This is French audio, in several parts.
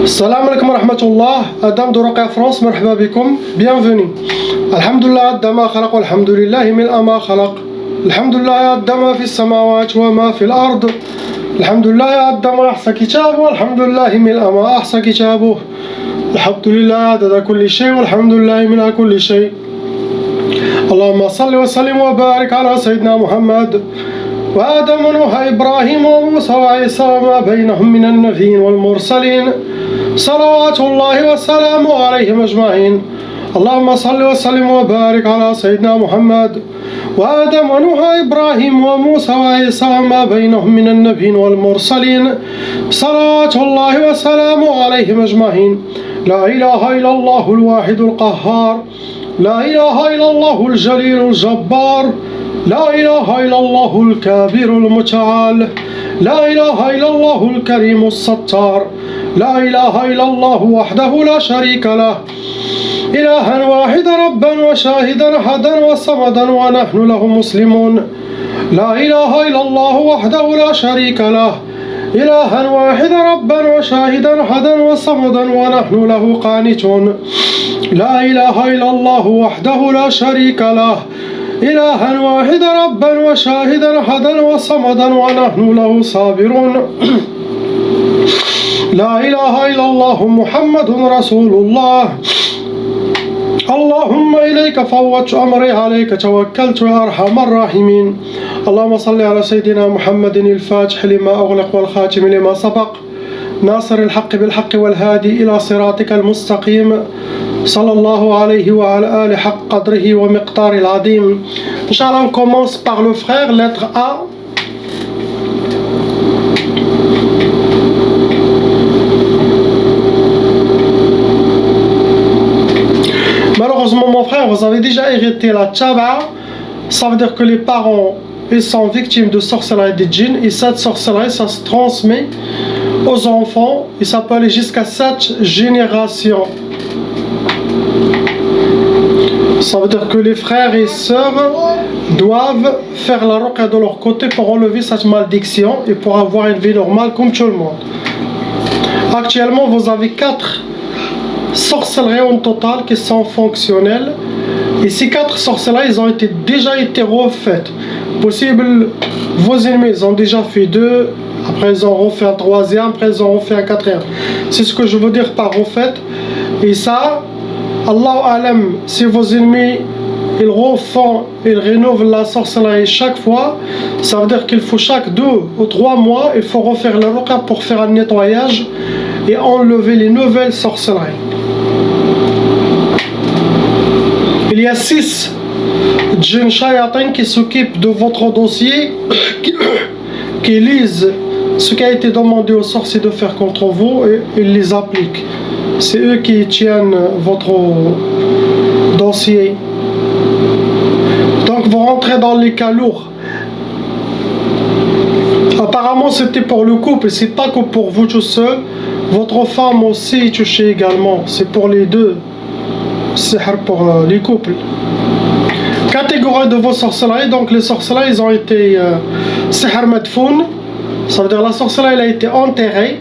Salam alaikum wa rahmatullah, Adam de Roqia France, marhaba bikum, bienvenue. Alhamdulillah, Addama khalaq, walhamdulillahi mil'a ma khalaq. Alhamdulillah, Addama fi samawat wa ma fi al-ard. Alhamdulillah, Addama ahsa kitabu, walhamdulillahi mil'a ma ahsa kitabu. Alhamdulillah, adada kulli shay, walhamdulillahi mil'a kulli shay. Allahumma salli wa sallim wa barik ala Sayyidina Muhammad. وآدم ونوح إبراهيم وموسى وعيسى وما بينهم من النبيين والمرسلين صلوات الله وسلامه عليهم أجمعين. اللهم صل وسلم وبارك على سيدنا محمد وآدم ونوح إبراهيم وموسى وعيسى وما بينهم من النبيين والمرسلين صلوات الله وسلامه عليهم أجمعين. لا إله إلا الله الواحد القهار، لا إله إلا الله الجليل الجبار، لا إله إلا الله الكبير المتعال، لا إله إلا الله الكريم الستار، لا إله إلا الله وحده لا شريك له، إلها واحدا ربا وشاهدا أحدا وصمدا ونحن له مسلمون. لا إله إلا الله وحده لا شريك له، إلها واحدا ربا وشاهدا أحدا وصمدا ونحن له قانتون. لا إله إلا الله وحده لا شريك له، إلها واحدا ربا وشاهدا أحدا وصمدا ونحن له صابرون. لا إله إلا الله محمد رسول الله. اللهم إليك فوضت أمري عليك توكلت يا أرحم الراحمين. اللهم صل على سيدنا محمد الفاتح لما أغلق والخاتم لما سبق ناصر الحق بالحق والهادي إلى صراطك المستقيم صلى الله عليه وعلى آله حق قدره ومقدار العظيم. Inch'Allah, on commence par le frère, lettre A. Malheureusement, mon frère, vous avez déjà hérité la tchaba. Ça veut dire que les parents, ils sont victimes de sorcellerie des djinns. Et cette sorcellerie, ça se transmet aux enfants. Et ça peut aller jusqu'à 7 générations. Ça veut dire que les frères et sœurs doivent faire la ruqya de leur côté pour enlever cette malédiction et pour avoir une vie normale comme tout le monde. Actuellement, vous avez 4 sorcelleries en total qui sont fonctionnelles. Et ces 4 sorcelleries, ils ont déjà été refaites. Possible, vos ennemis, ils ont déjà fait 2, après ils ont refait un 3e, après ils ont refait un 4e. C'est ce que je veux dire par refait. Et ça, Allah alam, si vos ennemis ils refont, ils rénovent la sorcellerie chaque fois, ça veut dire qu'il faut chaque 2 ou 3 mois, il faut refaire la ruqya pour faire un nettoyage et enlever les nouvelles sorcelleries. Il y a 6 djinns shayatin qui s'occupent de votre dossier, qui lisent ce qui a été demandé aux sorciers de faire contre vous et ils les appliquent. C'est eux qui tiennent votre dossier. Donc vous rentrez dans les cas lourds. Apparemment c'était pour le couple, c'est pas que pour vous tout seul. Votre femme aussi est touchée également. C'est pour les deux. C'est pour les couples. Catégorie de vos sorcelleries. Donc les sorcelleries ils ont été sihr madfoun. Ça veut dire la sorcellerie elle a été enterrée.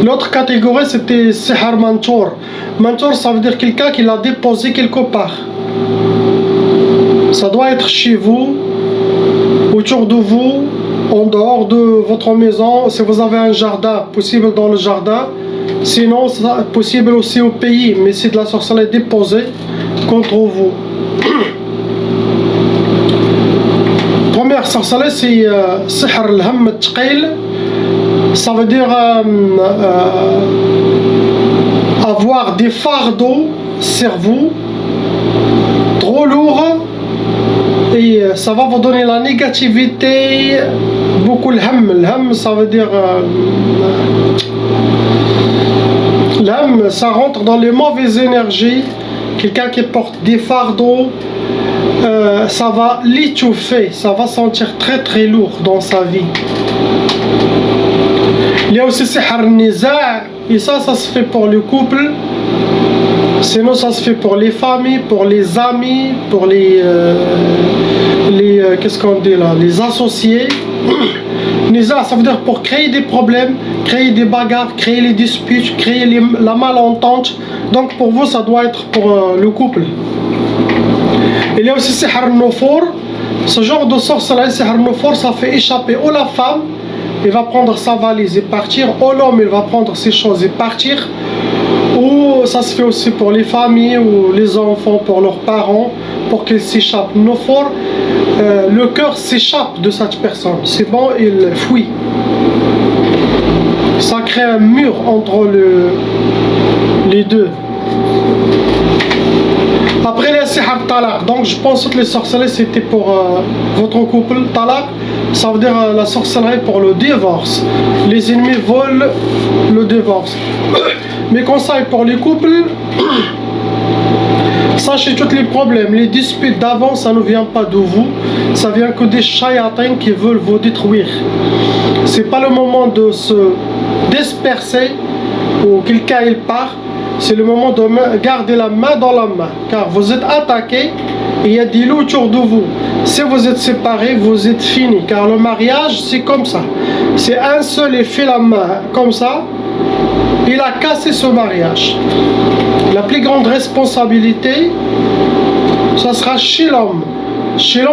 L'autre catégorie c'était sihr mantour. Mantour ça veut dire quelqu'un qui l'a déposé quelque part. Ça doit être chez vous, autour de vous, en dehors de votre maison. Si vous avez un jardin, possible dans le jardin. Sinon c'est possible aussi au pays. Mais c'est de la sorcellerie déposée contre vous. Première sorcellerie c'est sihr al-ham al-tqil. Ça veut dire avoir des fardeaux sur vous trop lourds et ça va vous donner la négativité, beaucoup le ham ça veut dire l'ham ça rentre dans les mauvaises énergies. Quelqu'un qui porte des fardeaux, ça va l'étouffer, ça va sentir très très lourd dans sa vie. Il y a aussi sihr niza' et ça se fait pour le couple. Sinon ça se fait pour les familles, pour les amis, pour les qu'est-ce qu'on dit là, les associés. Niza' ça veut dire pour créer des problèmes, créer des bagarres, créer les disputes, créer la malentente. Donc pour vous, ça doit être pour le couple. Il y a aussi Sihr Nufour. Ce genre de sorcellerie, Sihr Nufour, ça fait échapper ou la femme, il va prendre sa valise et partir, ou l'homme, il va prendre ses choses et partir. Ou ça se fait aussi pour les familles ou les enfants, pour leurs parents, pour qu'ils s'échappent. Nufour, le cœur s'échappe de cette personne. C'est bon, il fuit. Ça crée un mur entre les deux. Après les Sihr Talaq, donc je pense que les sorcelleries c'était pour votre couple. Talaq, ça veut dire la sorcellerie pour le divorce. Les ennemis veulent le divorce. Mes conseils pour les couples, sachez tous les problèmes, les disputes d'avant, ça ne vient pas de vous, ça vient que des shayatins qui veulent vous détruire. C'est pas le moment de se disperser ou quelqu'un il part. C'est le moment de garder la main dans la main, car vous êtes attaqué et il y a des loups autour de vous. Si vous êtes séparés, vous êtes fini, car le mariage c'est comme ça. C'est un seul et fait la main comme ça, il a cassé ce mariage. La plus grande responsabilité, ça sera chez l'homme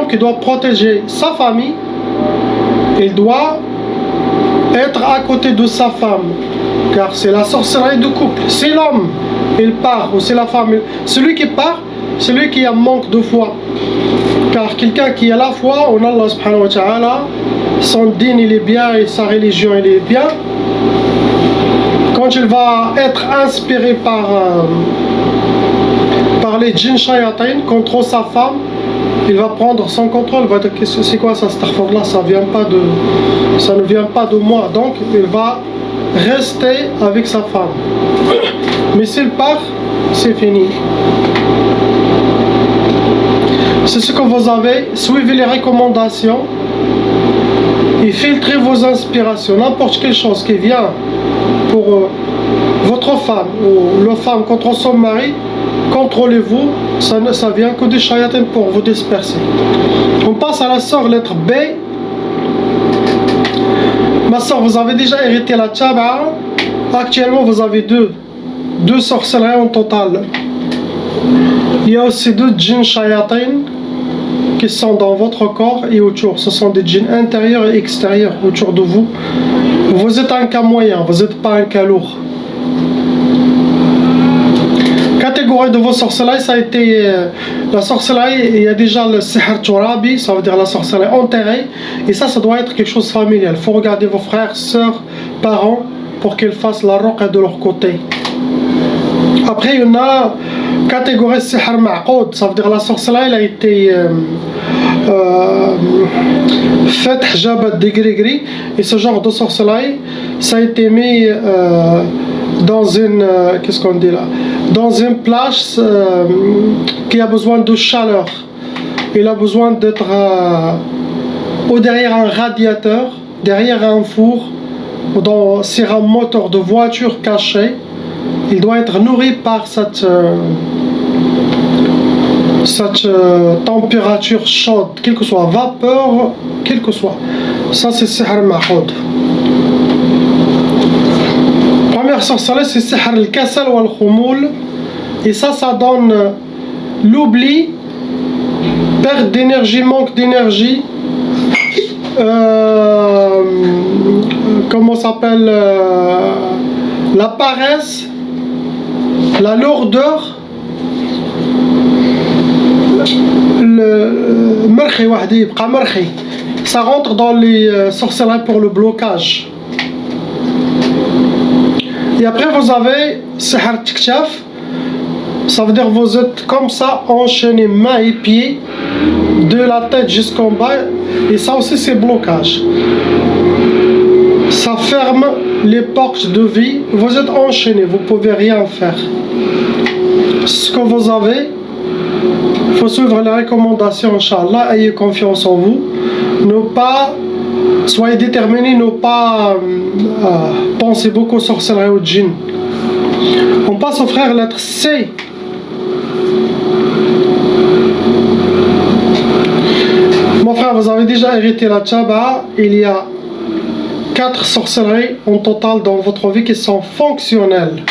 qui doit protéger sa famille. Il doit être à côté de sa femme, car c'est la sorcellerie du couple. C'est l'homme, il part, ou c'est la femme. Celui qui part, celui qui a manque de foi. Car quelqu'un qui a la foi en Allah subhanahu wa ta'ala, son din il est bien et sa religion il est bien. Quand il va être inspiré par les djinns shayatin contre sa femme, il va prendre son contrôle, il va dire c'est quoi ça, astaghfirullah, ça ne vient pas de moi, donc il va rester avec sa femme. Mais s'il part, c'est fini. C'est ce que vous avez, suivez les recommandations et filtrez vos inspirations. N'importe quelle chose qui vient pour votre femme ou la femme contre son mari, contrôlez-vous, ça vient que des shayatins pour vous disperser. On passe à la sœur lettre B. Ma sœur, vous avez déjà hérité la tchaba'a. Actuellement, vous avez deux sorcelleries en total. Il y a aussi deux djinns shayatin qui sont dans votre corps et autour. Ce sont des djinns intérieurs et extérieurs autour de vous. Vous êtes un cas moyen, vous n'êtes pas un cas lourd. Catégorie de vos sorcelleries, ça a été la sorcellerie, il y a déjà le sihr turabi, ça veut dire la sorcellerie enterrée, et ça doit être quelque chose de familial. Il faut regarder vos frères, sœurs, parents pour qu'ils fassent la ruqya de leur côté. Après, il y en a catégorie sihr ma'qoud, ça veut dire la sorcellerie elle a été faite jabat des gris-gris, et ce genre de sorcellerie, ça a été mis dans une qu'est-ce qu'on dit là, dans une place qui a besoin de chaleur. Il a besoin d'être ou derrière un radiateur, derrière un four, ou sur un moteur de voiture caché. Il doit être nourri par cette température chaude, quelle que soit vapeur, quelle que soit. Ça c'est sihr ma'qoud. Première sorcellerie, c'est sihr al-kasal ou al-khumoul, et ça donne l'oubli, perte d'énergie, manque d'énergie, comment s'appelle, la paresse, la lourdeur, le marchi wahdi yibqa marchi. Ça rentre dans les sorcelleries pour le blocage. Et après vous avez sihr tiktaf, ça veut dire vous êtes comme ça enchaîné mains et pieds de la tête jusqu'en bas, et ça aussi c'est blocage. Ça ferme les portes de vie, vous êtes enchaîné, vous pouvez rien faire. Ce que vous avez, il faut suivre les recommandations, Inch'Allah, ayez confiance en vous, ne pas, soyez déterminés, ne pas penser beaucoup aux sorcelleries ou aux djinns. On passe au frère lettre C. Mon frère, vous avez déjà hérité la tchaba'a. Il y a 4 sorcelleries en total dans votre vie qui sont fonctionnelles.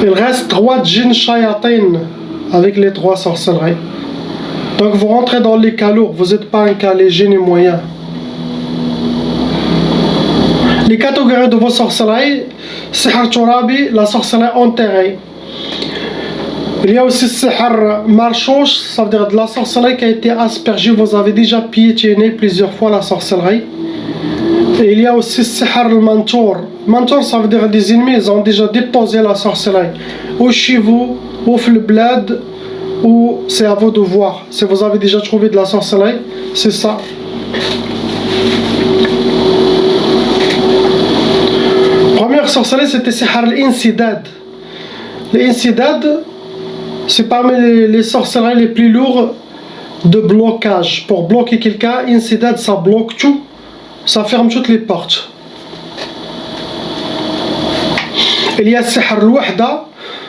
Il reste 3 djinns shayatin avec les 3 sorcelleries. Donc vous rentrez dans les cas lourds, vous n'êtes pas un cas léger ni moyen. Les catégories de vos sorcelleries, Sihr Turabi, la sorcellerie enterrée. Il y a aussi Sihr Marchouch, ça veut dire de la sorcellerie qui a été aspergée, vous avez déjà piétiné plusieurs fois la sorcellerie. Et il y a aussi Sihr al-Mantour. Mantour, ça veut dire des ennemis, ils ont déjà déposé la sorcellerie. Ou chez vous, ou dans le bled, ou c'est à vous de voir. Si vous avez déjà trouvé de la sorcellerie, c'est ça. Première sorcellerie, c'était Sihr al-Insidad. L'insidad, c'est parmi les sorcelleries les plus lourdes de blocage. Pour bloquer quelqu'un, insidad, ça bloque tout. Ça ferme toutes les portes. Il y a Sihr al-Wahda,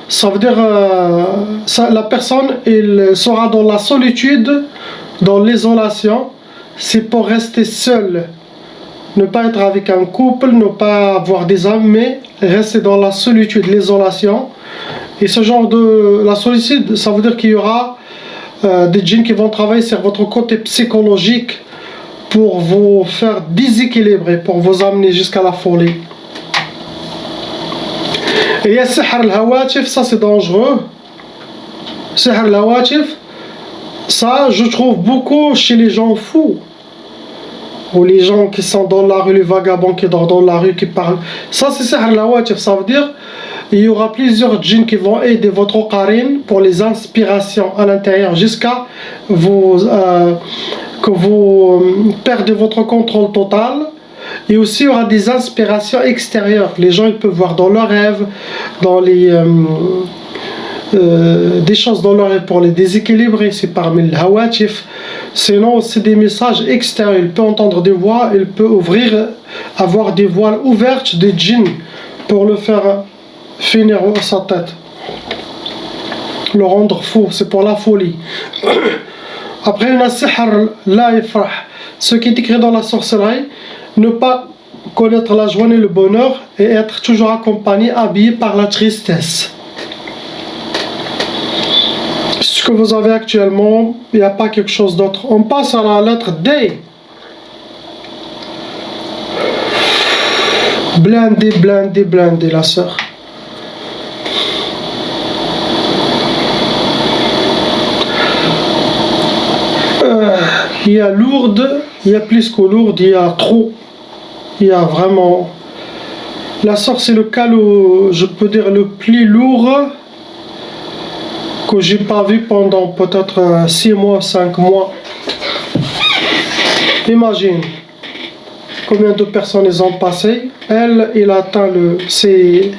ça veut dire la personne elle sera dans la solitude, dans l'isolation. C'est pour rester seul. Ne pas être avec un couple, ne pas avoir des amis, mais rester dans la solitude, l'isolation. Et ce genre de... La solitude, ça veut dire qu'il y aura des djinns qui vont travailler sur votre côté psychologique pour vous faire déséquilibrer, pour vous amener jusqu'à la folie. Et il y a Sihr al-Hawatif, ça c'est dangereux. Sihr al-Hawatif, ça je trouve beaucoup chez les gens fous. Ou les gens qui sont dans la rue, les vagabonds qui dorment dans la rue, qui parlent. Ça c'est Sihr al-Hawatif, ça veut dire il y aura plusieurs djinns qui vont aider votre qarin pour les inspirations à l'intérieur jusqu'à que vous perdez votre contrôle total. Et aussi il y aura des inspirations extérieures. Les gens ils peuvent voir dans leurs rêves, dans les des choses dans leurs rêves pour les déséquilibrer, c'est parmi le hawatif. Sinon c'est des messages extérieurs, il peut entendre des voix, il peut avoir des voiles ouvertes des djinns pour le faire finir sa tête, le rendre fou, c'est pour la folie. Après il y a Sihr la Ifrah, ce qui est écrit dans la sorcellerie, ne pas connaître la joie et le bonheur et être toujours accompagné, habillé par la tristesse. Ce que vous avez actuellement, il n'y a pas quelque chose d'autre. On passe à la lettre D. Blindé, blindé, blindé, la sœur. Il y a lourde, il y a plus que lourde, il y a trop. Il y a vraiment... La sorte c'est le cas, je peux dire, le plus lourd que j'ai pas vu pendant peut-être 6 mois, 5 mois. Imagine combien de personnes ils ont passé. Elle, il atteint le... C'est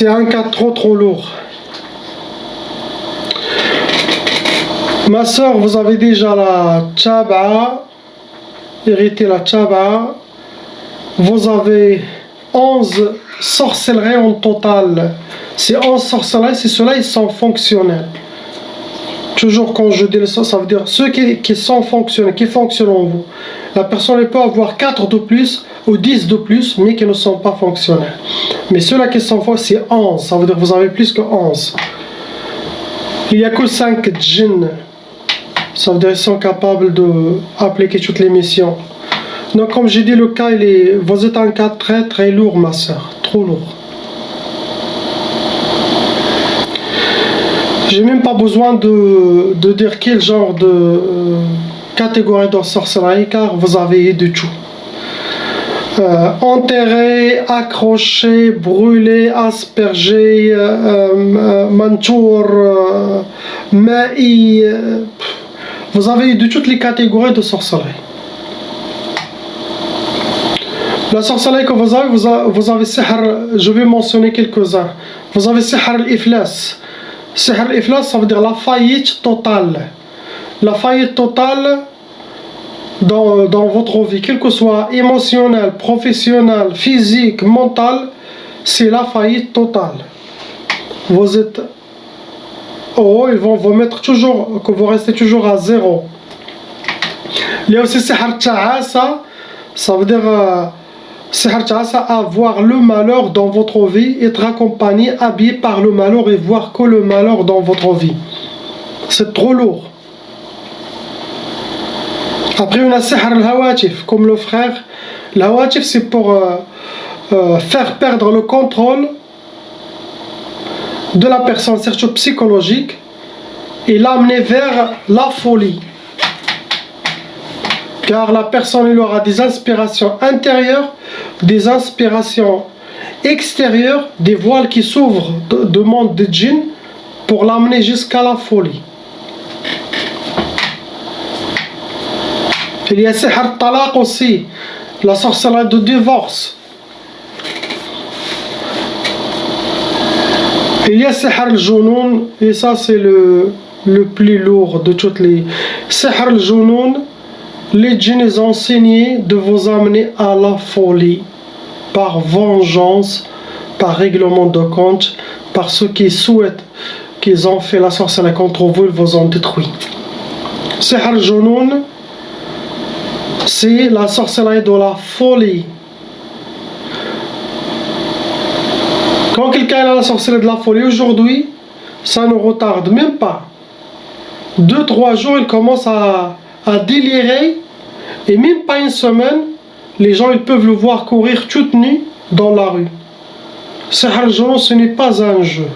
un cas trop lourd. Ma soeur, vous avez déjà la tchaba, hérité la tchaba. Vous avez 11 sorcelleries en total. Ces 11 sorcelleries, ceux-là, ils sont fonctionnels. Toujours quand je dis ça, ça veut dire ceux qui sont fonctionnels, qui fonctionnent en vous. La personne peut avoir 4 de plus ou 10 de plus, mais qui ne sont pas fonctionnels. Mais ceux-là qui sont fonctionnels, c'est 11. Ça veut dire que vous avez plus que 11. Il n'y a que 5 djinns. Ça veut dire qu'ils sont capables d'appliquer toutes les missions. Donc comme j'ai dit, le cas, vous êtes un cas très lourd, ma soeur. Trop lourd. J'ai même pas besoin de dire quel genre de catégorie de sorcellerie, car vous avez de tout. Enterré, accroché, brûlé, aspergé, mantour, maï. Vous avez de toutes les catégories de sorcellerie. La sorcellerie que vous avez Sihr, je vais mentionner quelques-uns. Vous avez Sihr al-Iflas. Sihr al-Iflas, ça veut dire la faillite totale. La faillite totale dans votre vie, quel que soit émotionnel, professionnel, physique, mental, c'est la faillite totale. Vous êtes... Oh, ils vont vous mettre toujours, que vous restez toujours à zéro. Il y a aussi sihr ta'asa, ça veut dire sihr ta'asa, avoir le malheur dans votre vie, être accompagné, habillé par le malheur et voir que le malheur dans votre vie. C'est trop lourd. Après, on a sihr al-hawatif, comme le frère. L'hawatif, c'est pour faire perdre le contrôle de la personne, surtout psychologique, et l'amener vers la folie. Car la personne elle aura des inspirations intérieures, des inspirations extérieures, des voiles qui s'ouvrent de monde de djinn pour l'amener jusqu'à la folie. Il y a sihr talaq aussi, la sorcellerie de divorce. Il y a sihr al-junoun, et ça c'est le plus lourd de toutes les. Sihr al-junoun, les djinns ont enseigné de vous amener à la folie, par vengeance, par règlement de compte, par ceux qui souhaitent qu'ils ont fait la sorcellerie contre vous, ils vous ont détruit. Sihr al-junoun, c'est la sorcellerie de la folie. Quand quelqu'un a la sorcellerie de la folie aujourd'hui, ça ne retarde même pas. 2-3 jours, il commence à délirer, et même pas une semaine, les gens ils peuvent le voir courir toute nuit dans la rue. Sihr al-junoun, ce n'est pas un jeu.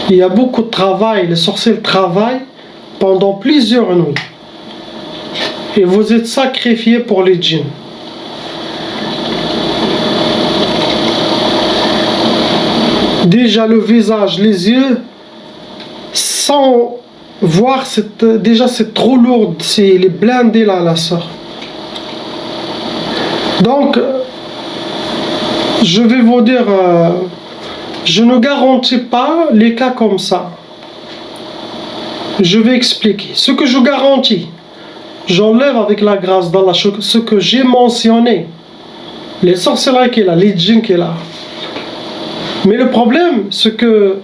Il y a beaucoup de travail, les sorciers travaillent pendant plusieurs nuits. Et vous êtes sacrifiés pour les djinns. Déjà le visage, les yeux, sans voir, déjà c'est trop lourd, c'est les blindés là, la sœur. Donc, je vais vous dire, je ne garantis pas les cas comme ça. Je vais expliquer. Ce que je garantis, j'enlève avec la grâce d'Allah ce que j'ai mentionné. Les sorcelleries qu'il a, les djinns qu'il a. Mais le problème, c'est que,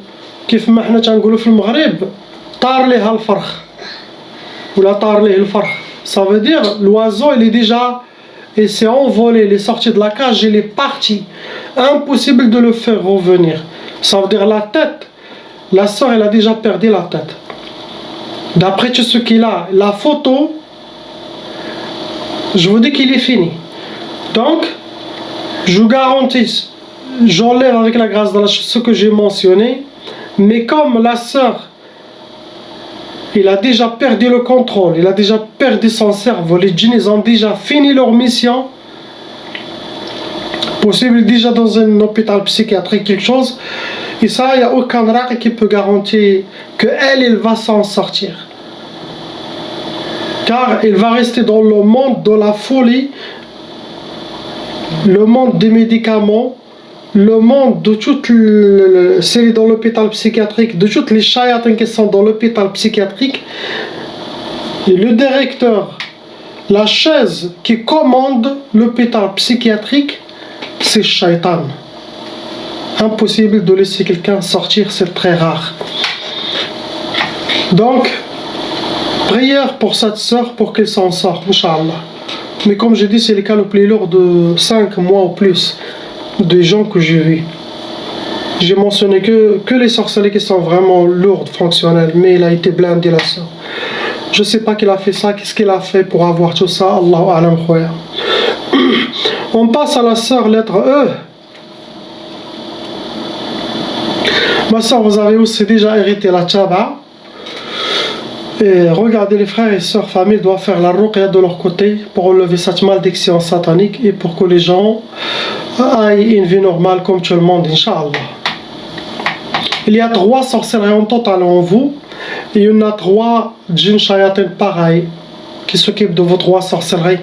كيف ما حنا تنقولوا في المغرب, طار ليها الفرخ ولا طار ليه الفرخ. Ça veut dire, l'oiseau il est déjà, il s'est envolé, il est sorti de la cage, il est parti. Impossible de le faire revenir. Ça veut dire la tête, la sœur elle a déjà perdu la tête. D'après tout ce qu'il a, la photo, je vous dis qu'il est fini. Donc, je vous garantis, j'enlève avec la grâce d'Allah ce que j'ai mentionné, mais comme la sœur, il a déjà perdu le contrôle, il a déjà perdu son cerveau, les djinns ils ont déjà fini leur mission, possible déjà dans un hôpital psychiatrique quelque chose, et ça il n'y a aucun raq qui peut garantir qu'elle il va s'en sortir. Car il va rester dans le monde de la folie, le monde des médicaments, le monde de toutes c'est dans l'hôpital psychiatrique, de toutes les chayatins qui sont dans l'hôpital psychiatrique, et le directeur, la chaise qui commande l'hôpital psychiatrique, c'est shaitan. Impossible de laisser quelqu'un sortir, c'est très rare. Donc, prière pour cette sœur pour qu'elle s'en sorte, Inch'Allah. Mais comme j'ai dit, c'est le cas le plus lourd de 5 mois ou plus des gens que j'ai vus. J'ai mentionné que les sorcelleries qui sont vraiment lourdes, fonctionnelles, mais il a été blindé la sœur. Je sais pas qu'il a fait ça, qu'est-ce qu'il a fait pour avoir tout ça, Allahu A'lam khoya. On passe à la sœur lettre E. Ma sœur, vous avez aussi déjà hérité la tchaba. Et regardez, les frères et sœurs famille doivent faire la ruqya de leur côté pour enlever cette malédiction satanique et pour que les gens aient une vie normale comme tout le monde, Inch'Allah. Il y a 3 sorcelleries en total en vous, et il y en a 3 djinns shayatin pareils qui s'occupent de vos 3 sorcelleries.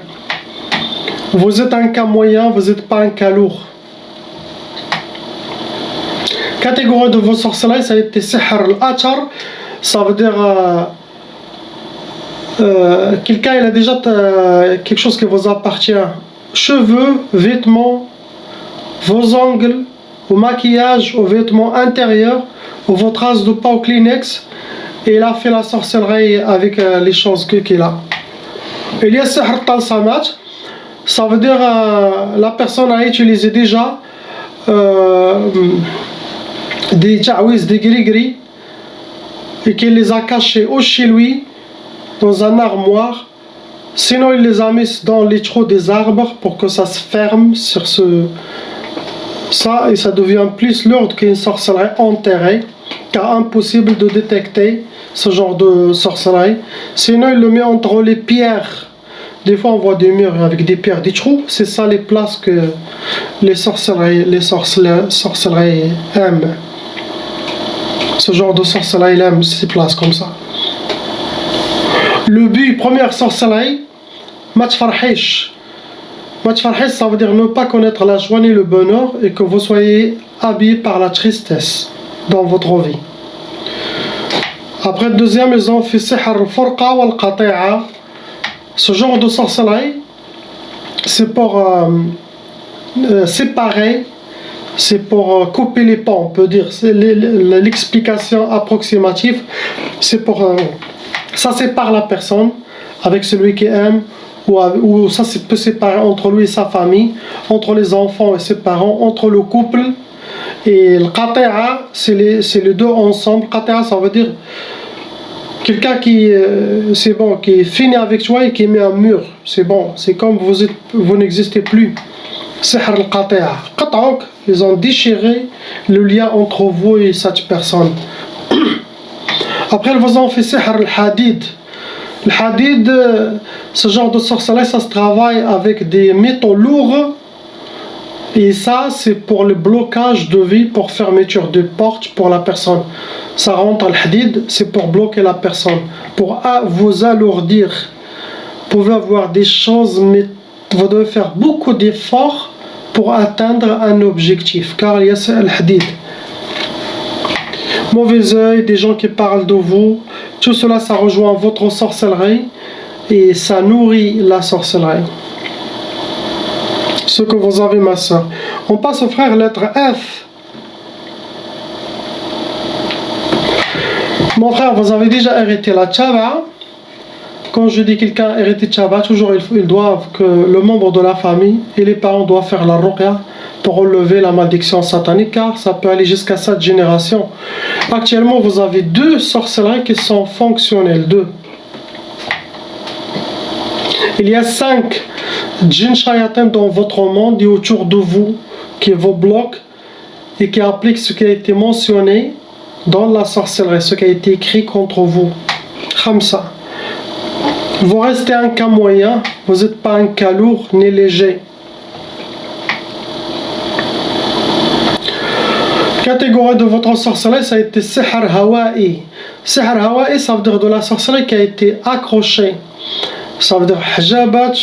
Vous êtes un cas moyen, vous n'êtes pas un cas lourd. Catégorie de vos sorcelleries, ça a été sihr al-achar, ça veut dire quelqu'un il a déjà quelque chose qui vous appartient, cheveux, vêtements, vos ongles, au maquillage, aux vêtements intérieurs, ou votre traces de pas au Kleenex, et il a fait la sorcellerie avec les choses qu'il a. Il y a sihr al-talsamat, ça veut dire la personne a utilisé déjà des ta'wiz, des gris-gris, et qu'il les a cachés ou chez lui, dans un armoire, sinon il les a mis dans les trous des arbres pour que ça se ferme sur ça, et ça devient plus lourd qu'une sorcellerie enterrée, car impossible de détecter ce genre de sorcellerie. Sinon il le met entre les pierres. Des fois on voit des murs avec des pierres, des trous, c'est ça les places que les sorcelleries aiment. Ce genre de sorcellerie aime ces places comme ça. Le but, première sorcellerie, matfarhish. Matfarhish, ça veut dire ne pas connaître la joie ni le bonheur et que vous soyez habillé par la tristesse dans votre vie. Après, deuxième, ils ont fait sihr al-furqa wal-qati'a. Ce genre de sorcellerie, c'est pour séparer, c'est pour couper les ponts, on peut dire. C'est l'explication approximative, c'est pour ça sépare la personne avec celui qui aime, ou ça peut séparer entre lui et sa famille, entre les enfants et ses parents, entre le couple. Et le qati'a, c'est les deux ensemble. Qati'a, ça veut dire quelqu'un qui c'est bon, qui finit avec toi et qui met un mur. C'est bon, c'est comme vous n'existez plus. Sihr al-qati'a. Qat'uk, ils ont déchiré le lien entre vous et cette personne. Après, ils ont fait sihr al-hadid. Le hadid, ce genre de sorcellerie, ça se travaille avec des métaux lourds. Et ça, c'est pour le blocage de vie, pour fermeture de porte pour la personne. Ça rentre le hadid, c'est pour bloquer la personne, pour vous alourdir. Vous pouvez avoir des choses, mais vous devez faire beaucoup d'efforts pour atteindre un objectif, car il y a le hadid. Mauvais œil, des gens qui parlent de vous, tout cela, ça rejoint votre sorcellerie et ça nourrit la sorcellerie. Ce que vous avez, ma soeur. On passe au frère, lettre F. Mon frère, vous avez déjà hérité la tchaba. Quand je dis quelqu'un hérité tchaba, toujours ils doivent que le membre de la famille et les parents doivent faire la ruqya pour relever la malédiction satanique, car ça peut aller jusqu'à 7 générations. Actuellement, vous avez 2 sorcelleries qui sont fonctionnelles. 2. Il y a 5 djinns shayatin dans votre monde et autour de vous qui vous bloquent et qui appliquent ce qui a été mentionné dans la sorcellerie, ce qui a été écrit contre vous. Khamsa. Vous restez un cas moyen, vous n'êtes pas un cas lourd ni léger. Catégorie de votre sorcellerie, ça a été sihr hawa'i. Sihr hawa'i, ça veut dire de la sorcellerie qui a été accrochée. Ça veut dire hijabat,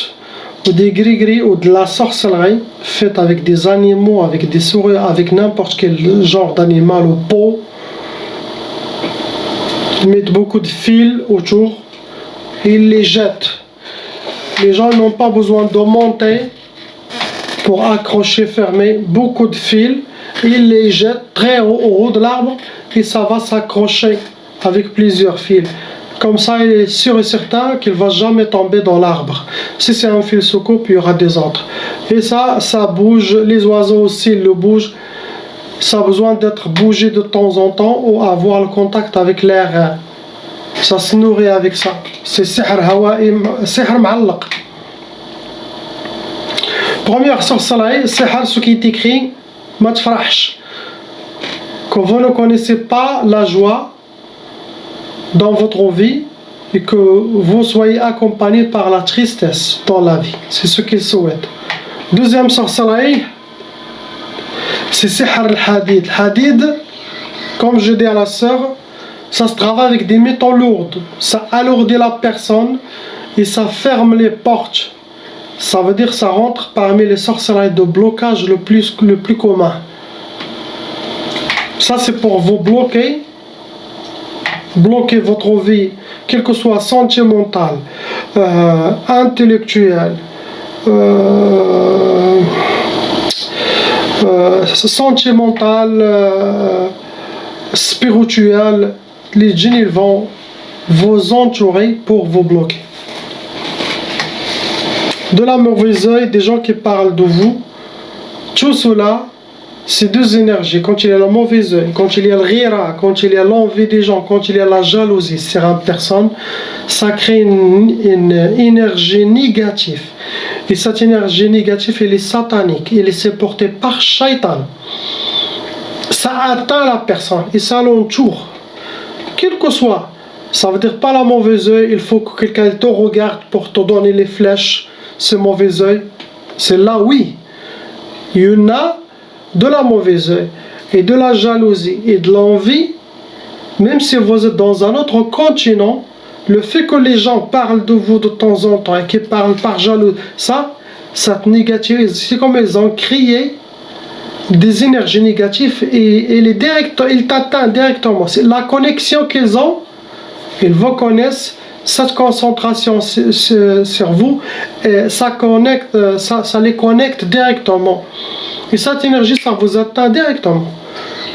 ou des gris-gris, ou de la sorcellerie faite avec des animaux, avec des souris, avec n'importe quel genre d'animal ou peau. Ils mettent beaucoup de fils autour et ils les jettent. Les gens n'ont pas besoin de monter pour accrocher, fermer beaucoup de fils. Ils les jettent très haut, au haut de l'arbre et ça va s'accrocher avec plusieurs fils. Comme ça, il est sûr et certain qu'il ne va jamais tomber dans l'arbre. Si c'est un fil sous coupe, il y aura des autres. Et ça bouge. Les oiseaux aussi le bougent. Ça a besoin d'être bougé de temps en temps ou avoir le contact avec l'air. Ça se nourrit avec ça. C'est sihr hawa'i, sihr ma'allaq. Première sorcellerie, sihr, ce qui est écrit, matfarahsh. Que vous ne connaissez pas la joie dans votre vie et que vous soyez accompagné par la tristesse dans la vie. C'est ce qu'ils souhaitent. Deuxième sorcellerie, c'est sihr al-hadid. Hadid, comme je dis à la sœur, ça se travaille avec des métaux lourds. Ça alourdit la personne et ça ferme les portes. Ça veut dire que ça rentre parmi les sorcelleries de blocage le plus commun. Ça, c'est pour vous bloquer votre vie, quel que soit sentimental, intellectuel, sentimental, spirituel. Les djinns, ils vont vous entourer pour vous bloquer. de la mauvaise œil, des gens qui parlent de vous. Tout cela, c'est deux énergies. Quand il y a la mauvaise œil, quand il y a le rira, quand il y a l'envie des gens, quand il y a la jalousie sur une personne, ça crée une énergie négative. Et cette énergie négative, elle est satanique. Elle est supportée par Shaitan. Ça atteint la personne et ça l'entoure. Quel que soit. Ça veut dire pas la mauvaise œil. Il faut que quelqu'un te regarde pour te donner les flèches. Ce mauvais œil. C'est là, oui. Il y en a de la mauvaise œil et de la jalousie et de l'envie. Même si vous êtes dans un autre continent, le fait que les gens parlent de vous de temps en temps et qu'ils parlent par jalousie, ça te négative. C'est comme ils ont créé des énergies négatives et ils t'atteignent directement. C'est la connexion qu'ils ont, ils vous connaissent, cette concentration sur vous, et ça les connecte directement. Et cette énergie, ça vous atteint directement.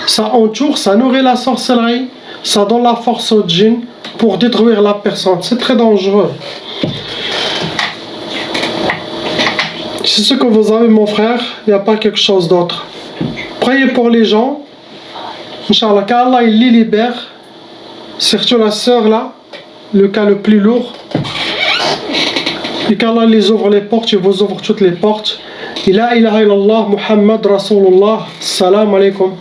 Ça entoure, ça nourrit la sorcellerie, ça donne la force au djinn pour détruire la personne. C'est très dangereux. C'est ce que vous avez, mon frère, il n'y a pas quelque chose d'autre. Priez pour les gens. Inch'Allah, qu'Allah il les libère. Surtout la sœur là, le cas le plus lourd. Et qu'Allah les ouvre les portes, il vous ouvre toutes les portes. La ilaha illallah, Muhammad Rasulullah. Salam alaikum.